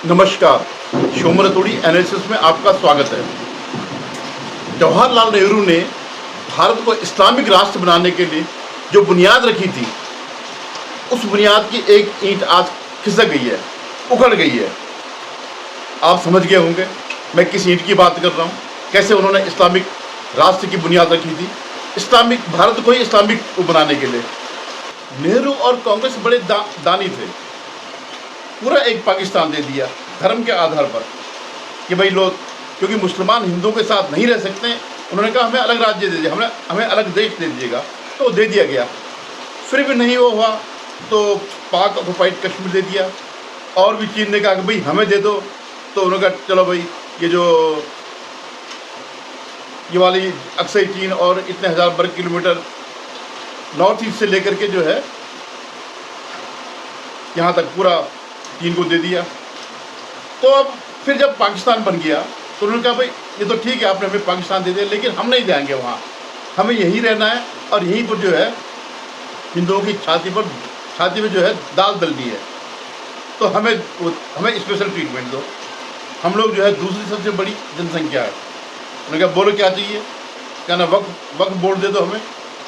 नमस्कार, showman रतोड़ी analysis में आपका स्वागत है। जवाहरलाल नेहरू ने भारत को इस्लामिक राष्ट्र बनाने के लिए जो बुनियाद रखी थी, उस बुनियाद की एक ईंट आज खिसक गई है, उखड़ गई है। आप समझ गए होंगे मैं किस ईंट की बात कर रहा हूँ, कैसे उन्होंने इस्लामिक राष्ट्र की बुनियाद रखी थी, इस्लामिक भारत को ही इस्लामिक बनाने के लिए। नेहरू और कांग्रेस बड़े दानी थे। पूरा एक पाकिस्तान दे दिया धर्म के आधार पर कि भाई लोग, क्योंकि मुसलमान हिंदुओं के साथ नहीं रह सकते, उन्होंने कहा हमें अलग राज्य दे दीजिए, हमें अलग देश दे दीजिएगा, तो दे दिया गया। फिर भी नहीं वो हुआ तो पाक ऑक्युपाइड कश्मीर दे दिया। और भी चीन ने कहा कि भाई हमें दे दो, तो उन्होंने कहा चलो भाई ये वाली अक्सर चीन और इतने हज़ार वर्ग किलोमीटर नॉर्थ ईस्ट से लेकर के जो है यहाँ तक पूरा चीन को दे दिया। तो अब फिर जब पाकिस्तान बन गया तो उन्होंने कहा भाई ये तो ठीक है, आपने हमें पाकिस्तान दे दिया, लेकिन हम नहीं जाएंगे वहाँ, हमें यहीं रहना है और यहीं पर जो है हिंदुओं की छाती में जो है दाल डलनी है, तो हमें स्पेशल ट्रीटमेंट दो। हम लोग जो है दूसरी सबसे बड़ी जनसंख्या है। उन्होंने कहा बोलो क्या चाहिए, कहना वक्फ बोर्ड दे दो हमें।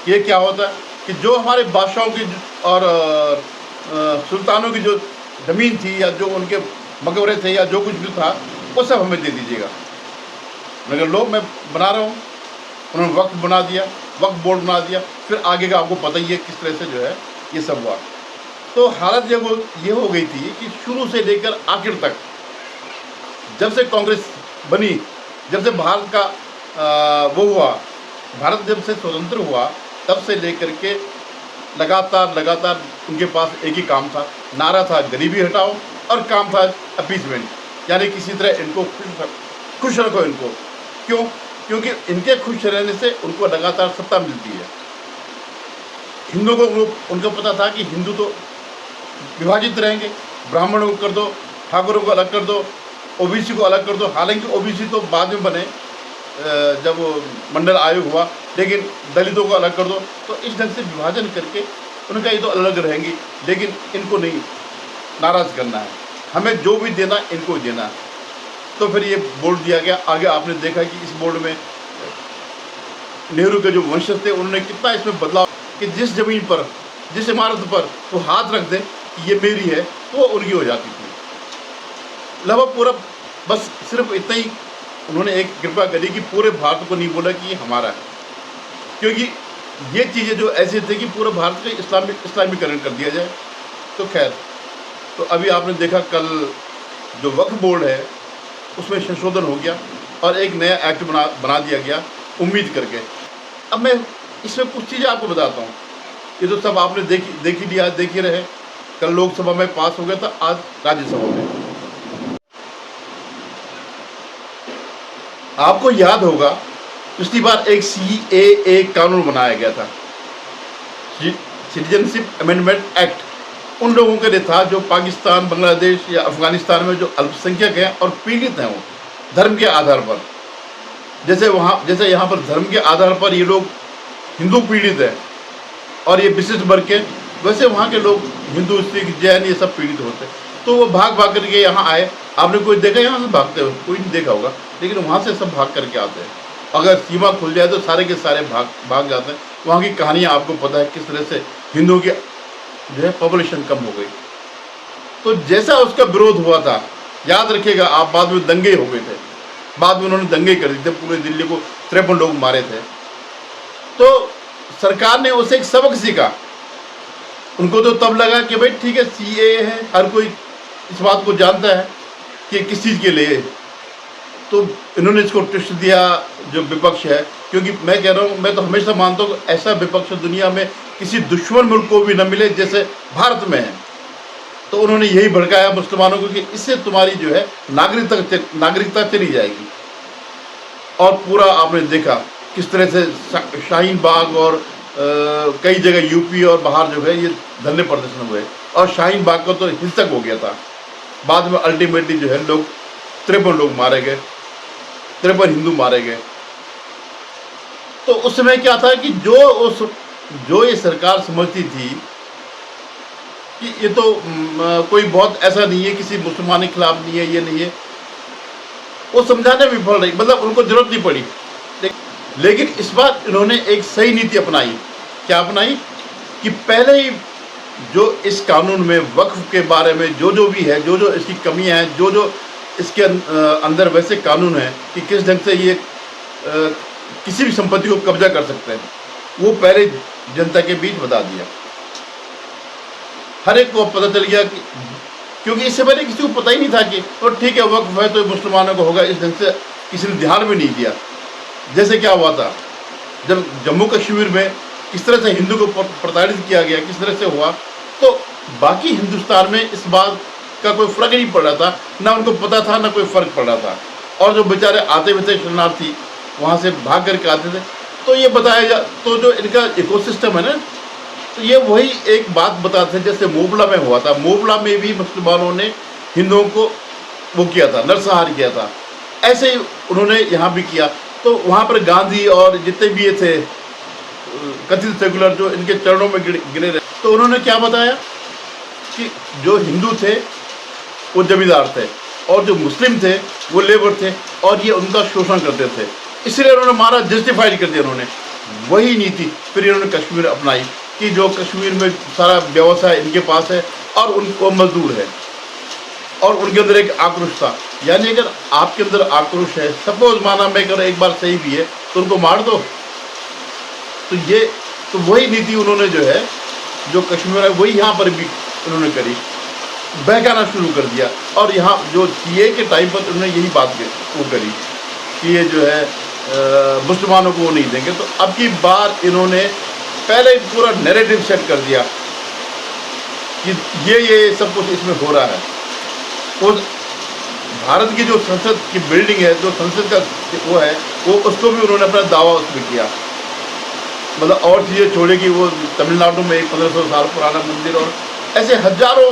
ये क्या होता है कि जो हमारे बादशाहों की और सुल्तानों की जो ज़मीन थी या जो उनके मकबरे थे या जो कुछ भी था, वो सब हमें दे दीजिएगा। मगर लोग मैं बना रहा हूँ, उन्होंने वक्फ बना दिया, वक्फ बोर्ड बना दिया। फिर आगे का आपको पता ही है किस तरह से जो है ये सब हुआ। तो हालत ये हो गई थी कि शुरू से लेकर आखिर तक, जब से कांग्रेस बनी, जब से भारत का भारत जब से स्वतंत्र हुआ, तब से लेकर के लगातार उनके पास एक ही काम था, नारा था गरीबी हटाओ, और काम था अपीसमेंट, यानी किसी तरह इनको खुश रखो इनको। क्यों? क्योंकि इनके खुश रहने से उनको लगातार सत्ता मिलती है। हिंदुओं को उनको पता था कि हिंदू तो विभाजित रहेंगे, ब्राह्मणों को कर दो, ठाकुरों को अलग कर दो, ओबीसी को अलग कर दो। हालांकि ओबीसी तो बाद में बने जब मंडल आयोग हुआ, लेकिन दलितों को अलग कर दो। तो इस ढंग से विभाजन करके उनका ये तो अलग रहेंगी, लेकिन इनको नहीं नाराज़ करना है, हमें जो भी देना इनको देना है। तो फिर ये बोर्ड दिया गया। आगे आपने देखा कि इस बोर्ड में नेहरू के जो वंशज थे उन्होंने कितना इसमें बदलाव कि जिस ज़मीन पर, जिस इमारत पर वो हाथ रख दें कि ये मेरी है, तो वो उनकी हो जाती थी। लगभग पूरा बस सिर्फ इतना ही उन्होंने एक कृपा करी कि पूरे भारत को नहीं बोला कि ये हमारा है, क्योंकि ये चीज़ें जो ऐसे थे कि पूरे भारत का इस्लामीकरण कर दिया जाए। तो खैर, तो अभी आपने देखा कल जो वक्फ बोर्ड है उसमें संशोधन हो गया और एक नया एक्ट बना दिया गया उम्मीद करके। अब मैं इसमें कुछ चीज़ें आपको बताता हूँ। ये तो सब आपने देख ही रहे। कल लोकसभा में पास हो गया था, आज राज्यसभा में। आपको याद होगा पिछली बार एक CAA कानून बनाया गया था, सिटीजनशिप अमेंडमेंट एक्ट, उन लोगों के लिए था जो पाकिस्तान, बांग्लादेश या अफगानिस्तान में जो अल्पसंख्यक हैं और पीड़ित हैं, वो धर्म के आधार पर, जैसे यहाँ पर धर्म के आधार पर ये लोग हिंदू पीड़ित हैं और ये विशिष्ट वर्ग के, वैसे वहाँ के लोग हिंदू, सिख, जैन ये सब पीड़ित होते। तो वो भाग करके यहाँ आए। आपने कोई देखा यहाँ से भागते हुए? कोई नहीं देखा होगा, लेकिन वहाँ से सब भाग करके आते हैं। अगर सीमा खुल जाए तो सारे के सारे भाग जाते हैं। वहाँ की कहानियाँ आपको पता है किस तरह से हिंदुओं की जो है पॉपुलेशन कम हो गई। तो जैसा उसका विरोध हुआ था, याद रखिएगा आप, बाद में दंगे हो गए थे, बाद में उन्होंने दंगे कर दिए थे, पूरे दिल्ली को 53 लोग मारे थे। तो सरकार ने उसे एक सबक सीखा। उनको तो तब लगा कि भाई ठीक है, CAA है, हर कोई इस बात को जानता है कि किस चीज़ के लिए, तो इन्होंने इसको ट्विस्ट दिया जो विपक्ष है। क्योंकि मैं कह रहा हूँ, मैं तो हमेशा मानता हूँ ऐसा विपक्ष दुनिया में किसी दुश्मन मुल्क को भी न मिले जैसे भारत में है। तो उन्होंने यही भड़काया मुसलमानों को कि इससे तुम्हारी जो है नागरिकता चली जाएगी। और पूरा आपने देखा किस तरह से शाहीन बाग और कई जगह यूपी और बाहर जो है ये धरने प्रदर्शन हुए, और शाहीन बाग का तो हिंसक हो गया था। बाद में अल्टीमेटली जो है 53 लोग मारे गए, 53 हिंदू मारे गए। तो उस समय क्या था कि जो ये सरकार समझती थी कि ये तो कोई बहुत ऐसा नहीं है, किसी मुसलमान के खिलाफ नहीं है, ये नहीं है, वो समझाने भी पड़ रही, मतलब उनको जरूरत नहीं पड़ी। लेकिन इस बार इन्होंने एक सही नीति अपनाई। क्या अपनाई? कि पहले ही जो इस कानून में वक्फ के बारे में जो भी है, जो इसकी कमियां हैं, जो इसके अंदर वैसे कानून है कि किस ढंग से ये किसी भी संपत्ति को कब्जा कर सकते हैं, वो पहले जनता के बीच बता दिया। हर एक को पता चल गया कि, क्योंकि इससे पहले किसी को पता ही नहीं था कि और ठीक है वक्फ है तो मुसलमानों को होगा, इस ढंग से किसी ने ध्यान भी नहीं दिया। जैसे क्या हुआ था जब जम्मू कश्मीर में किस तरह से हिंदू को प्रताड़ित किया गया, किस तरह से हुआ, तो बाकी हिंदुस्तान में इस बात का कोई फर्क नहीं पड़ रहा था, ना उनको पता था, ना कोई फर्क पड़ रहा था। और जो बेचारे आते हुए थे शरणार्थी, वहाँ से भाग करके आते थे, तो ये बताया जा, तो जो इनका इकोसिस्टम है ना, तो ये वही एक बात बताते थे जैसे मोबला में हुआ था। मोबला में भी मुसलमानों ने हिंदुओं को वो किया था, नरसंहार किया था, ऐसे ही उन्होंने यहाँ भी किया। तो वहाँ पर गांधी और जितने भी ये थे कथित सेकुलर, जो इनके चरणों में गिरे रहे, तो उन्होंने क्या बताया कि जो हिंदू थे वो जमींदार थे और जो मुस्लिम थे वो लेबर थे और ये उनका शोषण करते थे, इसलिए उन्होंने मारा, जस्टिफाइड कर दिया उन्होंने। वही नीति फिर इन्होंने कश्मीर अपनाई कि जो कश्मीर में सारा व्यवसाय इनके पास है और उनको मजदूर है और उनके अंदर एक आक्रोश था। यानी अगर आपके अंदर आक्रोश है, सपोज माना मैं अगर एक बार सही भी है तो उनको मार दो। तो ये तो वही नीति उन्होंने जो है, जो कश्मीर है वही यहाँ पर भी उन्होंने करी, बहकाना शुरू कर दिया। और यहाँ जो सीए के टाइम पर उन्होंने यही बात वो करी कि ये जो है मुसलमानों को वो नहीं देंगे। तो अब की बार इन्होंने पहले पूरा नैरेटिव सेट कर दिया कि ये सब कुछ इसमें हो रहा है। वो भारत की जो संसद की बिल्डिंग है, जो संसद का वो है, वो उसको भी उन्होंने अपना दावा उसमें किया, मतलब और चीज़ें छोड़े कि वो तमिलनाडु में एक 1500 साल पुराना मंदिर और ऐसे हजारों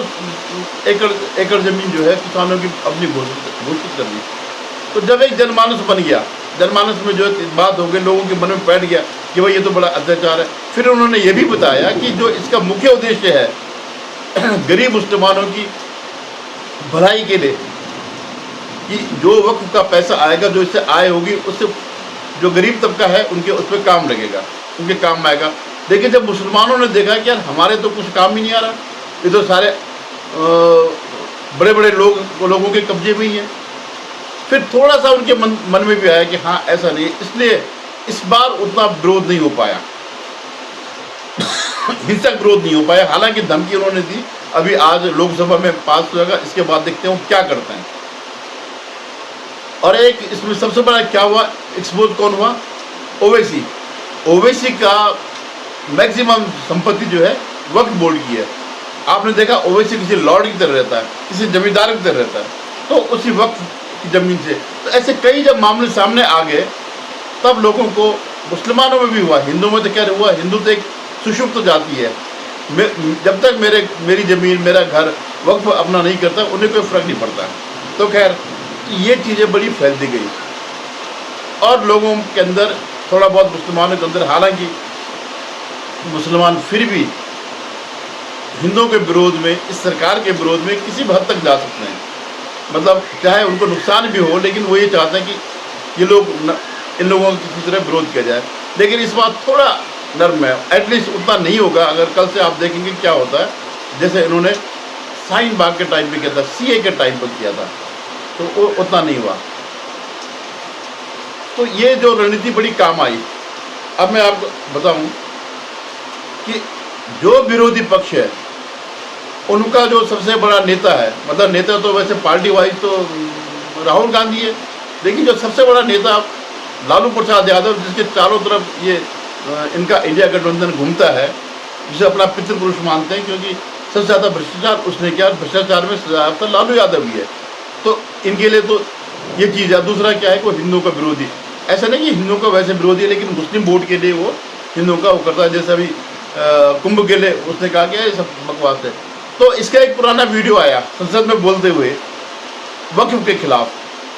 एकड़ ज़मीन जो है किसानों की अपनी घोषित कर दी। तो जब एक जनमानस बन गया, जनमानस में जो बात हो गई, लोगों के मन में बैठ गया कि भाई ये तो बड़ा अत्याचार है। फिर उन्होंने ये भी बताया कि जो इसका मुख्य उद्देश्य है गरीब मुसलमानों की भलाई के लिए, कि जो वक्फ का पैसा आएगा, जो इससे आय होगी, उससे जो गरीब तबका है उनके उस पर काम लगेगा, उनके काम में आएगा। देखिए जब मुसलमानों ने देखा कि यार हमारे तो कुछ काम ही नहीं आ रहा, ये तो सारे बड़े बड़े लोगों के कब्जे में ही है, फिर थोड़ा सा उनके मन में भी आया कि हाँ ऐसा नहीं है। इसलिए इस बार उतना विरोध नहीं हो पाया हिंसक विरोध नहीं हो पाया। हालांकि धमकी उन्होंने दी, अभी आज लोकसभा में पास हो जाएगा, इसके बाद देखते हैं वो क्या करते हैं। और एक इसमें सबसे बड़ा क्या हुआ, एक्सपोज कौन हुआ? ओवैसी। ओवैसी का मैक्सिमम संपत्ति जो है वक्फ बोर्ड की है। आपने देखा ओवैसी किसी लॉर्ड की तरह रहता है, किसी जमींदार की तरह रहता है, तो उसी वक्फ की ज़मीन से। तो ऐसे कई जब मामले सामने आ गए तब लोगों को, मुसलमानों में भी हुआ, हिंदू में तो क्या हुआ, हिंदू तो एक सुषुप्त जाति है, जब तक मेरी ज़मीन, मेरा घर वक्फ अपना नहीं करता उन्हें कोई फ़र्क नहीं पड़ता। तो खैर ये चीज़ें बड़ी फैलती गई और लोगों के अंदर, थोड़ा बहुत मुसलमानों के अंदर, हालांकि मुसलमान फिर भी हिंदुओं के विरोध में, इस सरकार के विरोध में किसी भी हद तक जा सकते हैं। मतलब चाहे उनको नुकसान भी हो, लेकिन वो ये चाहते हैं कि ये लोग इन लोगों का किसी तरह विरोध किया जाए। लेकिन इस बात थोड़ा नर्म है, एटलीस्ट उतना नहीं होगा। अगर कल से आप देखेंगे क्या होता है, जैसे इन्होंने शाहीन बाग के टाइम पे किया था, सीए के टाइम पर किया था, तो वो उतना नहीं हुआ। तो ये जो रणनीति बड़ी काम आई। अब मैं आपको बताऊं कि जो विरोधी पक्ष है उनका जो सबसे बड़ा नेता है, मतलब नेता तो वैसे पार्टी वाइज तो राहुल गांधी है, लेकिन जो सबसे बड़ा नेता लालू प्रसाद यादव, जिसके चारों तरफ ये इनका इंडिया गठबंधन घूमता है, जिसे अपना पितृपुरुष मानते हैं, क्योंकि सबसे ज़्यादा भ्रष्टाचार उसने किया, भ्रष्टाचार में ज़्यादातर लालू यादव ही है। तो इनके लिए तो ये चीज़ है। दूसरा क्या है, वो हिंदुओं का विरोधी, ऐसा नहीं कि हिंदुओं का वैसे विरोधी है, लेकिन मुस्लिम वोट के लिए वो हिंदुओं का वो करता है। जैसे अभी कुंभ के लिए उसने कहा कि ये सब बकवास है। तो इसका एक पुराना वीडियो आया संसद में बोलते हुए वक्फ के खिलाफ,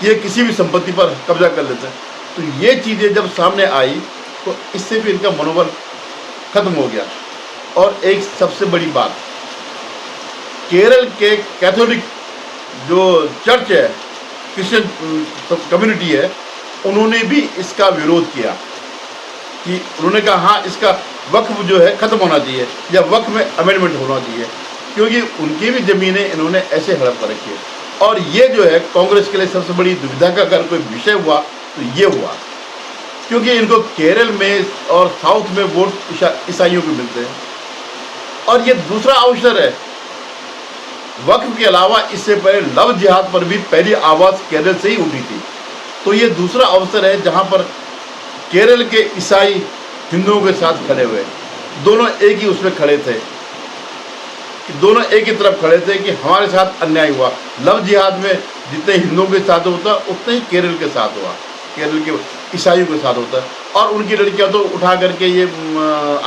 ये किसी भी संपत्ति पर कब्जा कर लेते हैं। तो ये चीज़ें जब सामने आई तो इससे भी इनका मनोबल खत्म हो गया। और एक सबसे बड़ी बात केरल के कैथोलिक जो चर्च है, क्रिश्चियन कम्युनिटी है, उन्होंने भी इसका विरोध किया कि उन्होंने कहा हाँ, इसका वक्फ जो है ख़त्म होना चाहिए या वक्फ में अमेंडमेंट होना चाहिए, क्योंकि उनकी भी ज़मीनें इन्होंने ऐसे हड़प कर रखी है। और ये जो है कांग्रेस के लिए सबसे बड़ी दुविधा का अगर कोई विषय हुआ तो ये हुआ, क्योंकि इनको केरल में और साउथ में वोट ईसाइयों को मिलते हैं, और ये दूसरा अवसर है। वक्फ के अलावा इससे पहले लव जिहाद पर भी पहली आवाज़ केरल से ही उठी थी, तो ये दूसरा अवसर है जहाँ पर केरल के ईसाई हिंदुओं के साथ खड़े हुए, दोनों एक ही उसमें खड़े थे, दोनों एक ही तरफ खड़े थे कि हमारे साथ अन्याय हुआ। लव जिहाद में जितने हिंदुओं के साथ होता उतने ही केरल के साथ हुआ, केरल के ईसाइयों के साथ होता है। और उनकी लड़कियां तो उठा करके ये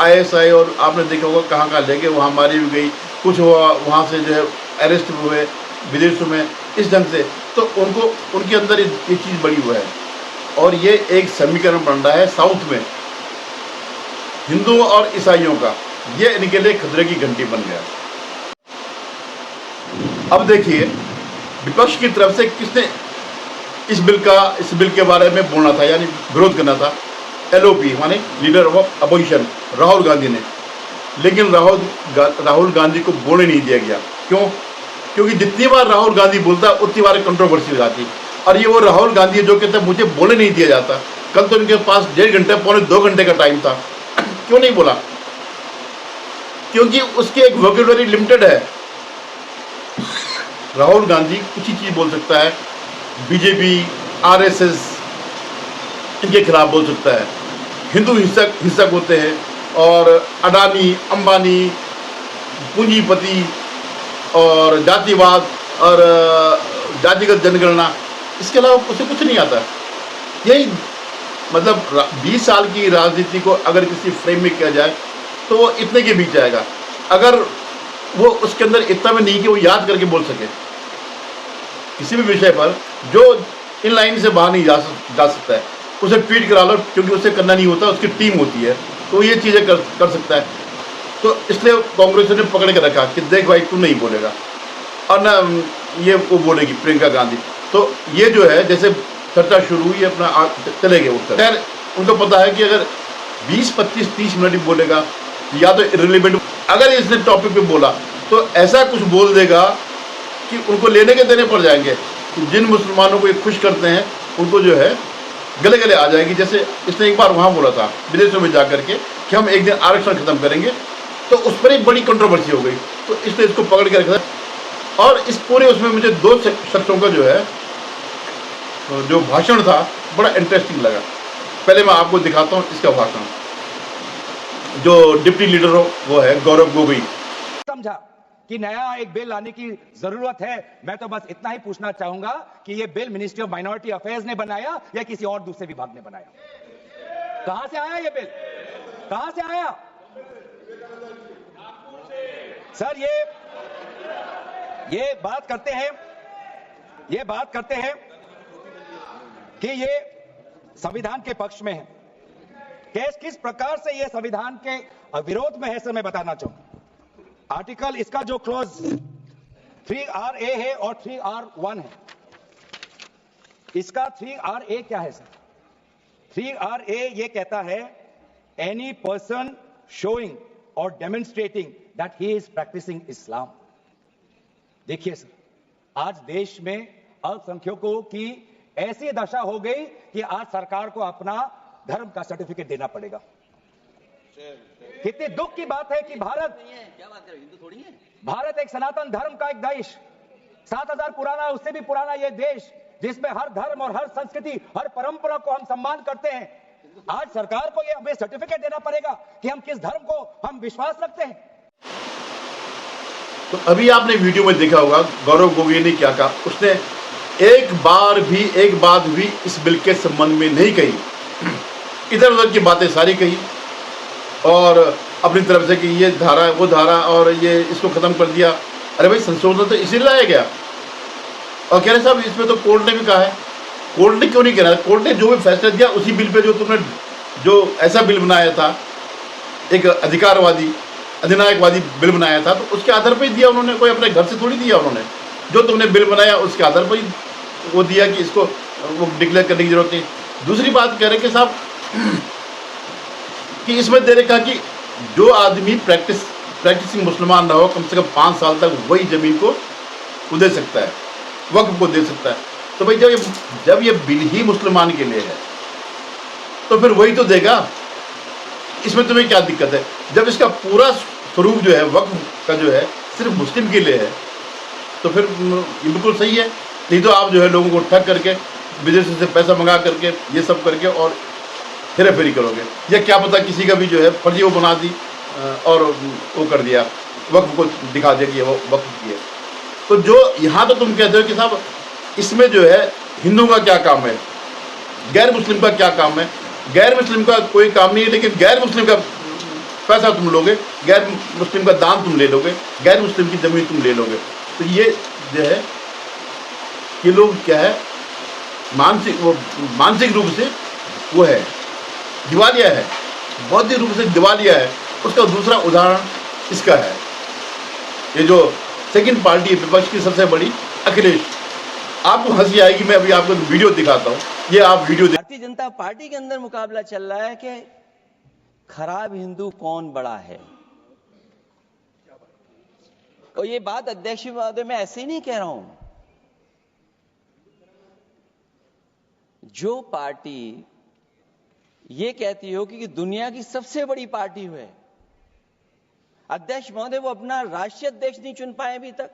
ISI और आपने देखा होगा कहाँ कहाँ लेके वहाँ मारी भी गई, कुछ हुआ वहाँ से जो है अरेस्ट हुए विदेशों में इस ढंग से, तो उनको उनके अंदर ये चीज़ बड़ी हुआ है। और ये एक समीकरण बन रहा है साउथ में हिंदुओं और ईसाइयों का, ये इनके लिए खतरे की घंटी बन गया। अब देखिए विपक्ष की तरफ से किसने इस बिल के बारे में बोलना था, यानी विरोध करना था, LOP माने leader of opposition Rahul Gandhi ने। लेकिन राहुल गांधी को बोलने नहीं दिया गया। क्यों? क्योंकि जितनी बार राहुल गांधी बोलता उतनी बार कंट्रोवर्सी हो जाती। और ये वो राहुल गांधी है जो कहते हैं मुझे बोलने नहीं दिया जाता। कल तो इनके पास 1.5 घंटे पौने 2 घंटे का टाइम था, क्यों नहीं बोला? क्योंकि उसकी एक वोकैबुलरी लिमिटेड है। राहुल गांधी कुछ ही चीज़ बोल सकता है, BJP RSS इनके खिलाफ बोल सकता है, हिंदू हिंसक होते हैं, और अडानी अंबानी पूंजीपति और जातिवाद और जातिगत जनगणना, इसके अलावा उसे कुछ नहीं आता। यही मतलब 20 साल की राजनीति को अगर किसी फ्रेम में किया जाए तो वो इतने के बीच आएगा, अगर वो उसके अंदर इतना भी नहीं कि वो याद करके बोल सके किसी भी विषय पर जो इन लाइन से बाहर नहीं जा सकता है, उसे ट्वीट करा लो, क्योंकि उसे करना नहीं होता, उसकी टीम होती है, तो ये चीज़ें कर सकता है। तो इसलिए कांग्रेस ने पकड़ के रखा कि देख भाई तू नहीं बोलेगा, और ना ये वो बोलेगी प्रियंका गांधी। तो ये जो है जैसे चर्चा शुरू हुई अपना चले गए उत्तर। खैर उनको पता है कि अगर 20, 25, 30 मिनट बोलेगा या तो इररिलेवेंट, अगर इसने टॉपिक पे बोला तो ऐसा कुछ बोल देगा कि उनको लेने के देने पड़ जाएंगे। जिन मुसलमानों को ये खुश करते हैं उनको जो है गले गले आ जाएगी। जैसे इसने एक बार वहाँ बोला था विदेशों में जा करके कि हम एक दिन आरक्षण खत्म करेंगे, तो उस पर एक बड़ी कंट्रोवर्सी हो गई, तो इसने इसको पकड़ के रखा। और इस पूरे उसमें मुझे 2 शख्सों का जो है जो भाषण था बड़ा इंटरेस्टिंग लगा। पहले मैं आपको दिखाता हूँ इसका भाषण। जो डिप्टी लीडर हो वो है गौरव गोगोई। समझा कि नया एक बिल लाने की जरूरत है। मैं तो बस इतना ही पूछना चाहूंगा कि ये bill ministry of minority affairs ने बनाया या किसी और दूसरे विभाग ने बनाया? कहां से आया ये बिल? कहां से आया सर? ये बात करते हैं कि ये संविधान के पक्ष में है। किस प्रकार से ये संविधान के विरोध में है सर, मैं बताना चाहूंगा। आर्टिकल इसका जो क्लोज 3RA है और 3R1 है। इसका 3RA क्या है सर? 3RA ये कहता है एनी पर्सन शोइंग और demonstrating that he is practising Islam. देखिए सर, आज देश में अल्पसंख्यकों की ऐसी दशा हो गई कि आज सरकार को अपना धर्म का सर्टिफिकेट देना पड़ेगा। कितनी दुख की बात है कि भारत एक सनातन धर्म का एक देश, 7000 पुराना, उससे भी पुराना ये देश, जिसमें हर धर्म और हर संस्कृति, हर परंपरा को हम सम्मान करते हैं। आज सरकार को ये हमें सर्टिफिकेट देना पड़ेगा कि हम किस धर्म को हम विश्वास रखते हैं। तो अभी आपने वीडियो में देखा होगा गौरव गोगोई ने क्या कहा। उसने एक बात भी इस बिल के संबंध में नहीं कही, इधर उधर की बातें सारी कही, और अपनी तरफ से कि ये धारा वो धारा और ये इसको ख़त्म कर दिया। अरे भाई संशोधन तो इसीलिए लाया गया। और कह रहे साहब इसमें तो कोर्ट ने भी कहा है। कोर्ट ने क्यों नहीं कहा? कोर्ट ने जो भी फैसला दिया उसी बिल पे जो तुमने जो ऐसा बिल बनाया था एक अधिकारवादी, अधिनायकवादी बिल बनाया था, तो उसके आधार पर ही दिया उन्होंने, कोई अपने घर से थोड़ी दिया उन्होंने। जो तुमने बिल बनाया उसके आधार पर ही वो दिया कि इसको वो डिक्लेयर करने की जरूरत नहीं। दूसरी बात कह रहे कि साहब कि इसमें दे रखा कि जो आदमी प्रैक्टिसिंग मुसलमान ना हो, कम से कम 5 साल तक वही ज़मीन को वो दे सकता है, वक्फ को दे सकता है। तो भाई जब ये बिल ही मुसलमान के लिए है तो फिर वही तो देगा, इसमें तुम्हें क्या दिक्कत है? जब इसका पूरा स्वरूप जो है वक्फ का जो है सिर्फ मुस्लिम के लिए है तो फिर ये बिल्कुल सही है। नहीं तो आप जो है लोगों को ठग करके विदेश से पैसा मंगा करके ये सब करके और हेरा फेरी करोगे, या क्या पता किसी का भी जो है फर्जी वो बना दी और वो कर दिया, वक्फ को दिखा दिया कि वो वक्फ की है। तो जो यहाँ तो तुम कहते हो कि साहब इसमें जो है हिंदू का क्या काम है, गैर मुस्लिम का क्या काम है? गैर मुस्लिम का कोई काम नहीं है, लेकिन गैर मुस्लिम का पैसा तुम लोगे, गैर मुस्लिम का दान तुम ले लोगे, गैर मुस्लिम की ज़मीन तुम ले लोगे। तो ये जो है ये लोग क्या है मानसिक रूप से वो है दिवालिया है, बौद्धिक रूप से दिवालिया है। उसका दूसरा उदाहरण इसका है, ये जो सेकंड पार्टी है विपक्ष की सबसे बड़ी, अखिलेश। आपको हंसी आएगी, मैं अभी आपको वीडियो दिखाता हूँ, ये आप वीडियो भारतीय जनता पार्टी के अंदर मुकाबला चल रहा है कि खराब हिंदू कौन बड़ा है। और ये बात अध्यक्ष महोदय मैं ऐसे ही नहीं कह रहा हूं। जो पार्टी ये कहती हो कि दुनिया की सबसे बड़ी पार्टी है, अध्यक्ष महोदय वो अपना राष्ट्रीय अध्यक्ष नहीं चुन पाए अभी तक।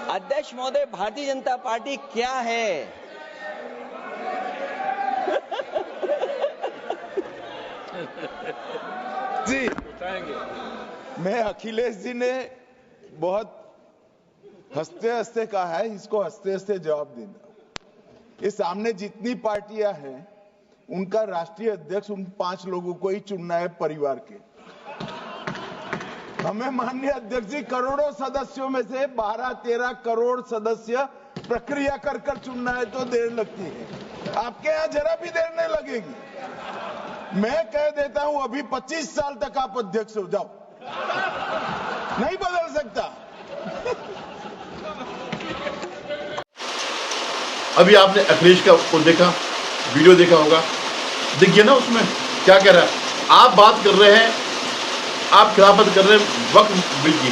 अध्यक्ष महोदय भारतीय जनता पार्टी क्या है? जी मैं अखिलेश जी ने बहुत हंसते हंसते कहा है, इसको हंसते हंसते जवाब देना। ये सामने जितनी पार्टियां हैं उनका राष्ट्रीय अध्यक्ष उन 5 लोगों को ही चुनना है परिवार के। हमें माननीय अध्यक्ष जी करोड़ों सदस्यों में से 12-13 करोड़ सदस्य प्रक्रिया कर कर चुनना है तो देर लगती है। आपके यहां जरा भी देर नहीं लगेगी। मैं कह देता हूं अभी 25 साल तक आप अध्यक्ष हो जाओ, नहीं बदल सकता। अभी आपने अखिलेश का को देखा, वीडियो देखा होगा, दिख गया ना उसमें क्या कह रहा है। आप बात कर रहे हैं, आप खिलाफत कर रहे हैं वक्फ बिल की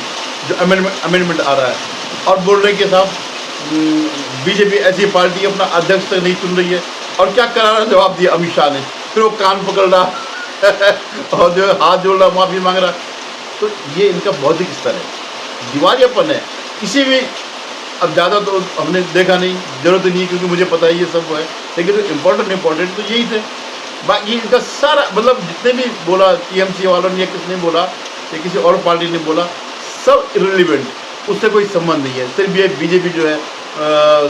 जो अमेंडमेंट आ रहा है, और बोल रहे हैं कि साहब बीजेपी ऐसी पार्टी अपना अध्यक्ष तक नहीं चुन रही है। और क्या करारा जवाब दिया अमित शाह ने, फिर वो कान पकड़ रहा और जो हाथ जोड़ रहा, माफ़ी मांग रहा। तो ये इनका बौद्धिक स्तर है, दिवालियापन है। किसी भी अब ज़्यादा तो हमने देखा नहीं, जरूरत नहीं, क्योंकि मुझे पता है ये सब है, लेकिन जो इम्पोर्टेंट तो यही थे। बाकी इनका सारा मतलब जितने भी बोला टीएमसी वालों ने या किसने बोला या किसी और पार्टी ने बोला, सब इररिलेवेंट, उससे कोई संबंध नहीं है। सिर्फ ये बीजेपी जो है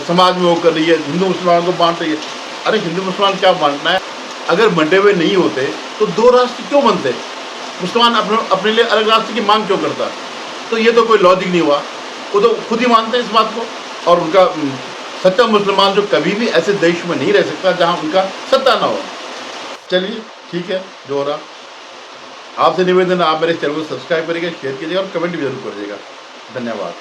समाज में वो कर रही है, हिंदू मुसलमानों को बांट रही है। अरे हिंदू मुसलमान क्या बांटना है? अगर बंटे हुए नहीं होते तो 2 राष्ट्र क्यों बनते? मुसलमान अपने लिए अलग राष्ट्र की मांग क्यों करता? तो ये तो कोई लॉजिक नहीं हुआ। वो तो खुद ही मानते हैं इस बात को, और उनका सच्चा मुसलमान जो कभी भी ऐसे देश में नहीं रह सकता जहाँ उनका सत्ता ना हो। चलिए ठीक है, जो हो रहा। आपसे निवेदन, आप मेरे चैनल को सब्सक्राइब करिएगा, शेयर कीजिएगा और कमेंट भी जरूर करिएगा। धन्यवाद।